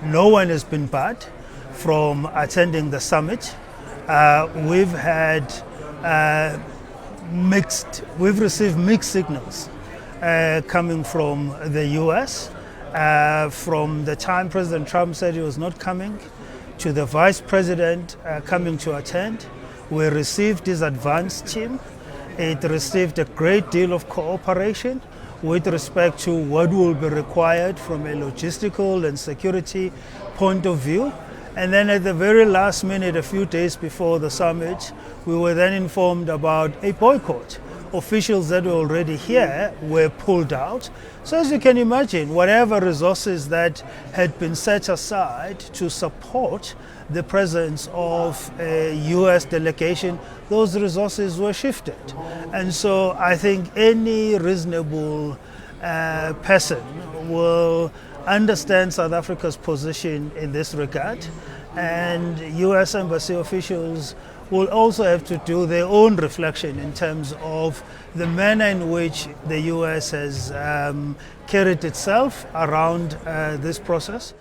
no one has been barred from attending the summit. We've received mixed signals coming from the US. From the time President Trump said he was not coming, to the Vice President coming to attend, we received his advance team. It received a great deal of cooperation with respect to what will be required from a logistical and security point of view. And then at the very last minute, a few days before the summit, we were then informed about a boycott. Officials that were already here were pulled out. So as you can imagine, whatever resources that had been set aside to support the presence of a US delegation, those resources were shifted. And so I think any reasonable person will understand South Africa's position in this regard, and US embassy officials will also have to do their own reflection in terms of the manner in which the US has carried itself around this process.